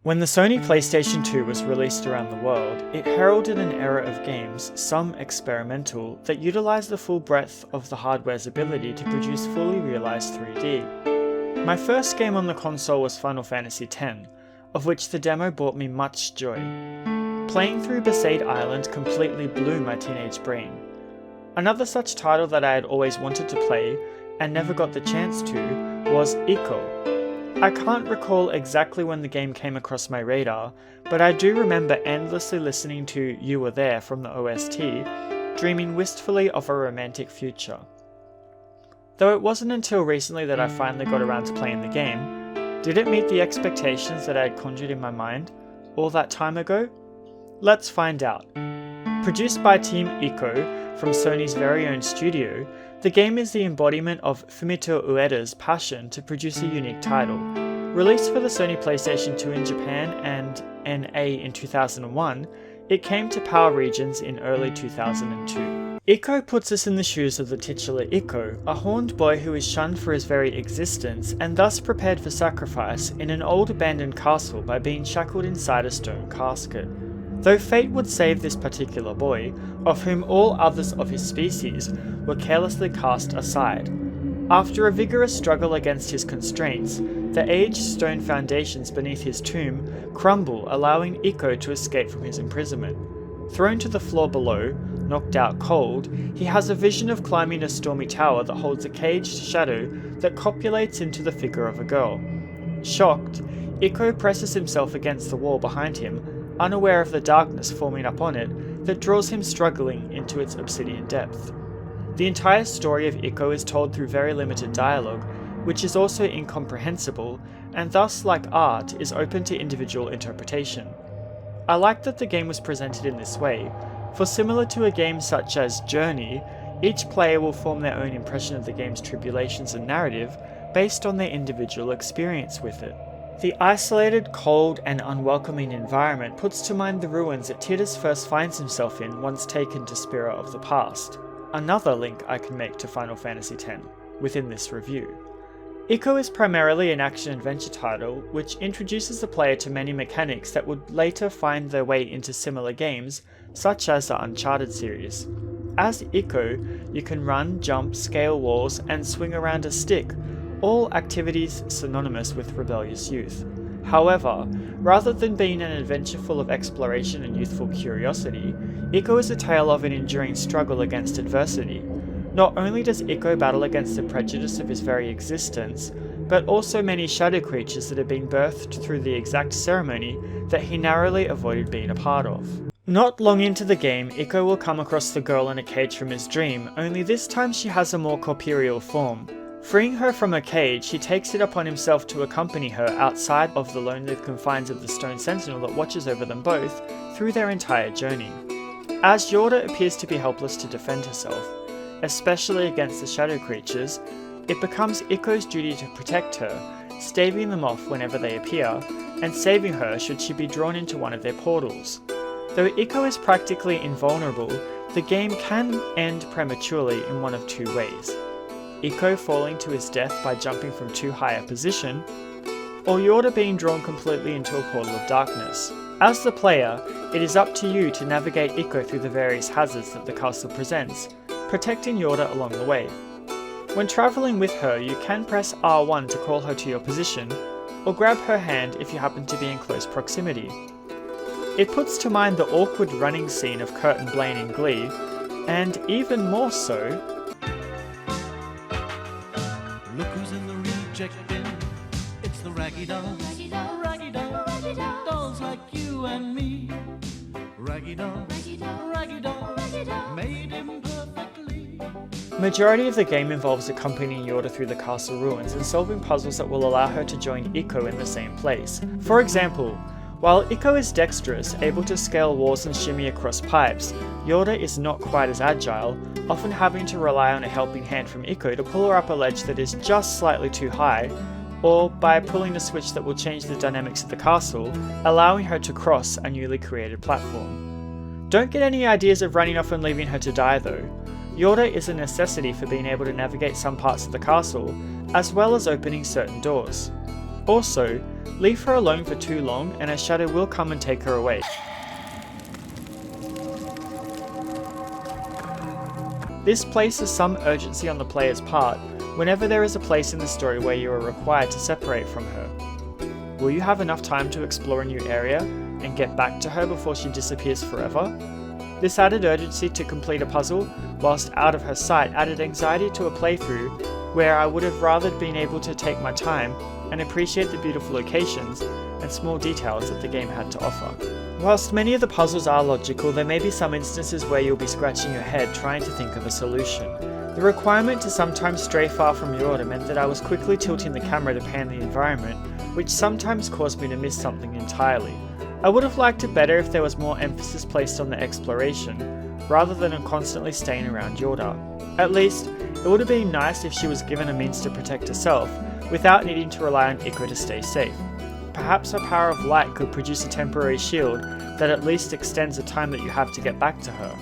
When the Sony PlayStation 2 was released around the world, it heralded an era of games, some experimental, that utilised the full breadth of the hardware's ability to produce fully realised 3D. My first game on the console was Final Fantasy X, of which the demo brought me much joy. Playing through Besaid Island completely blew my teenage brain. Another such title that I had always wanted to play, and never got the chance to, was ICO. I can't recall exactly when the game came across my radar, but I do remember endlessly listening to You Were There from the OST, dreaming wistfully of a romantic future. Though it wasn't until recently that I finally got around to playing the game, did it meet the expectations that I had conjured in my mind all that time ago? Let's find out. Produced by Team ICO from Sony's very own studio, the game is the embodiment of Fumito Ueda's passion to produce a unique title. Released for the Sony PlayStation 2 in Japan and NA in 2001, it came to PAL regions in early 2002. ICO puts us in the shoes of the titular ICO, a horned boy who is shunned for his very existence and thus prepared for sacrifice in an old abandoned castle by being shackled inside a stone casket. Though fate would save this particular boy, of whom all others of his species were carelessly cast aside. After a vigorous struggle against his constraints, the aged stone foundations beneath his tomb crumble, allowing ICO to escape from his imprisonment. Thrown to the floor below, knocked out cold, he has a vision of climbing a stormy tower that holds a caged shadow that copulates into the figure of a girl. Shocked, ICO presses himself against the wall behind him, unaware of the darkness forming up on it that draws him struggling into its obsidian depth. The entire story of ICO is told through very limited dialogue, which is also incomprehensible, and thus, like art, is open to individual interpretation. I like that the game was presented in this way, for similar to a game such as Journey, each player will form their own impression of the game's tribulations and narrative based on their individual experience with it. The isolated, cold, and unwelcoming environment puts to mind the ruins that Tidus first finds himself in once taken to Spira of the Past. Another link I can make to Final Fantasy X within this review. ICO is primarily an action-adventure title, which introduces the player to many mechanics that would later find their way into similar games, such as the Uncharted series. As ICO, you can run, jump, scale walls, and swing around a stick, all activities synonymous with rebellious youth. However, rather than being an adventure full of exploration and youthful curiosity, ICO is a tale of an enduring struggle against adversity. Not only does ICO battle against the prejudice of his very existence, but also many shadow creatures that have been birthed through the exact ceremony that he narrowly avoided being a part of. Not long into the game, ICO will come across the girl in a cage from his dream, only this time she has a more corporeal form. Freeing her from her cage, he takes it upon himself to accompany her outside of the lonely confines of the stone sentinel that watches over them both through their entire journey. As Yorda appears to be helpless to defend herself, especially against the shadow creatures, it becomes ICO's duty to protect her, staving them off whenever they appear, and saving her should she be drawn into one of their portals. Though ICO is practically invulnerable, the game can end prematurely in one of two ways. ICO falling to his death by jumping from too high a position, or Yorda being drawn completely into a portal of darkness. As the player, it is up to you to navigate ICO through the various hazards that the castle presents, protecting Yorda along the way. When travelling with her, you can press R1 to call her to your position, or grab her hand if you happen to be in close proximity. It puts to mind the awkward running scene of Kurt and Blaine in Glee, and even more so, look who's in the reject bin. It's the raggy dolls. Raggy dolls. Dolls like you and me. Raggy dolls. Raggy dolls. Made imperfectly. Majority of the game involves accompanying Yorda through the castle ruins and solving puzzles that will allow her to join ICO in the same place. For example, while ICO is dexterous, able to scale walls and shimmy across pipes, Yorda is not quite as agile, often having to rely on a helping hand from ICO to pull her up a ledge that is just slightly too high, or by pulling a switch that will change the dynamics of the castle, allowing her to cross a newly created platform. Don't get any ideas of running off and leaving her to die though. Yorda is a necessity for being able to navigate some parts of the castle, as well as opening certain doors. Also, leave her alone for too long and a shadow will come and take her away. This places some urgency on the player's part whenever there is a place in the story where you are required to separate from her. Will you have enough time to explore a new area and get back to her before she disappears forever? This added urgency to complete a puzzle whilst out of her sight added anxiety to a playthrough where I would have rather been able to take my time and appreciate the beautiful locations and small details that the game had to offer. Whilst many of the puzzles are logical, there may be some instances where you'll be scratching your head trying to think of a solution. The requirement to sometimes stray far from Yorda meant that I was quickly tilting the camera to pan the environment, which sometimes caused me to miss something entirely. I would have liked it better if there was more emphasis placed on the exploration, rather than on constantly staying around Yorda. At least, it would have been nice if she was given a means to protect herself, without needing to rely on ICO to stay safe. Perhaps her power of light could produce a temporary shield that at least extends the time that you have to get back to her.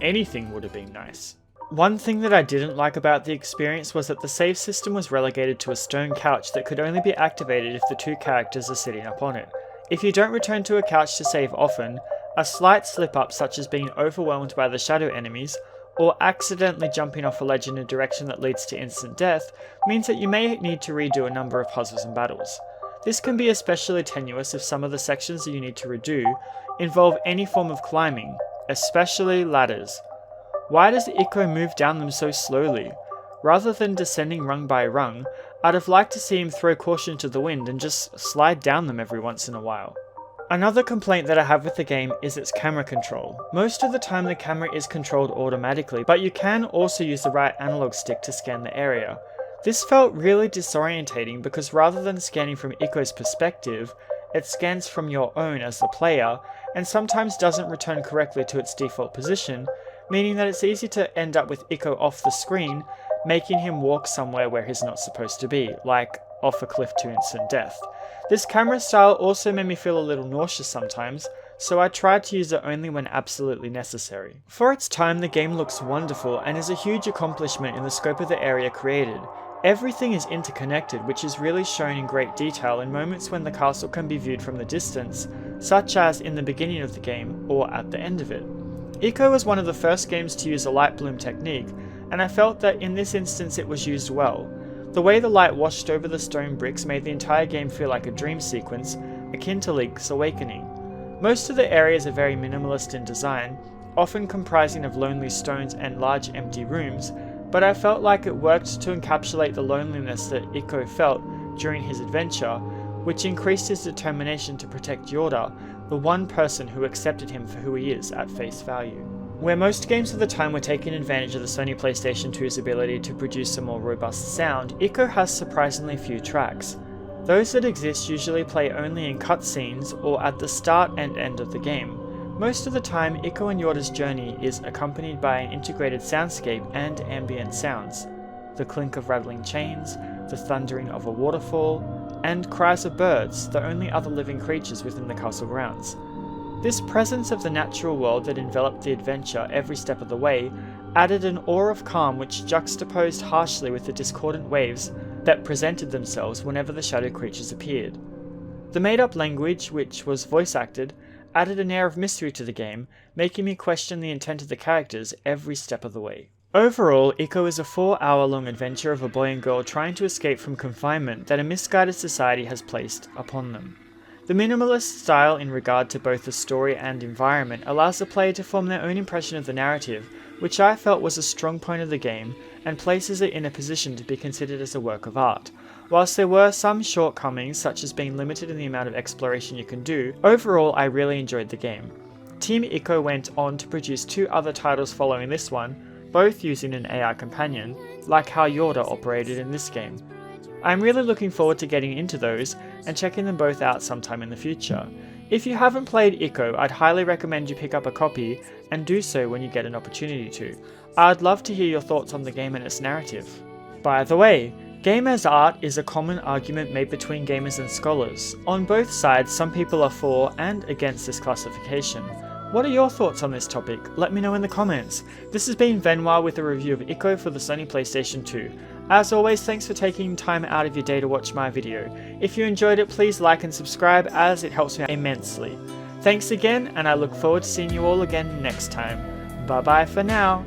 Anything would have been nice. One thing that I didn't like about the experience was that the save system was relegated to a stone couch that could only be activated if the two characters are sitting up on it. If you don't return to a couch to save often, a slight slip up such as being overwhelmed by the shadow enemies, or accidentally jumping off a ledge in a direction that leads to instant death, means that you may need to redo a number of puzzles and battles. This can be especially tenuous if some of the sections that you need to redo involve any form of climbing, especially ladders. Why does ICO move down them so slowly? Rather than descending rung by rung, I'd have liked to see him throw caution to the wind and just slide down them every once in a while. Another complaint that I have with the game is its camera control. Most of the time the camera is controlled automatically, but you can also use the right analog stick to scan the area. This felt really disorientating because rather than scanning from ICO's perspective, it scans from your own as the player, and sometimes doesn't return correctly to its default position, meaning that it's easy to end up with ICO off the screen, making him walk somewhere where he's not supposed to be, like off a cliff to instant death. This camera style also made me feel a little nauseous sometimes, so I tried to use it only when absolutely necessary. For its time, the game looks wonderful and is a huge accomplishment in the scope of the area created. Everything is interconnected, which is really shown in great detail in moments when the castle can be viewed from the distance, such as in the beginning of the game or at the end of it. ICO was one of the first games to use a light bloom technique, and I felt that in this instance it was used well. The way the light washed over the stone bricks made the entire game feel like a dream sequence, akin to Link's Awakening. Most of the areas are very minimalist in design, often comprising of lonely stones and large empty rooms, but I felt like it worked to encapsulate the loneliness that ICO felt during his adventure, which increased his determination to protect Yorda, the one person who accepted him for who he is at face value. Where most games of the time were taking advantage of the Sony PlayStation 2's ability to produce a more robust sound, ICO has surprisingly few tracks. Those that exist usually play only in cutscenes or at the start and end of the game. Most of the time, ICO and Yorda's journey is accompanied by an integrated soundscape and ambient sounds. The clink of rattling chains, the thundering of a waterfall, and cries of birds, the only other living creatures within the castle grounds. This presence of the natural world that enveloped the adventure every step of the way added an aura of calm which juxtaposed harshly with the discordant waves that presented themselves whenever the shadow creatures appeared. The made-up language, which was voice-acted, added an air of mystery to the game, making me question the intent of the characters every step of the way. Overall, ICO is a 4-hour-long adventure of a boy and girl trying to escape from confinement that a misguided society has placed upon them. The minimalist style in regard to both the story and environment allows the player to form their own impression of the narrative, which I felt was a strong point of the game and places it in a position to be considered as a work of art. Whilst there were some shortcomings, such as being limited in the amount of exploration you can do, overall I really enjoyed the game. Team ICO went on to produce 2 other titles following this one, both using an AI companion, like how Yorda operated in this game. I'm really looking forward to getting into those and checking them both out sometime in the future. If you haven't played ICO, I'd highly recommend you pick up a copy and do so when you get an opportunity to. I'd love to hear your thoughts on the game and its narrative. By the way, game as art is a common argument made between gamers and scholars. On both sides, some people are for and against this classification. What are your thoughts on this topic? Let me know in the comments. This has been Venoir with a review of ICO for the Sony PlayStation 2. As always, thanks for taking time out of your day to watch my video. If you enjoyed it, please like and subscribe as it helps me out immensely. Thanks again, and I look forward to seeing you all again next time. Bye bye for now.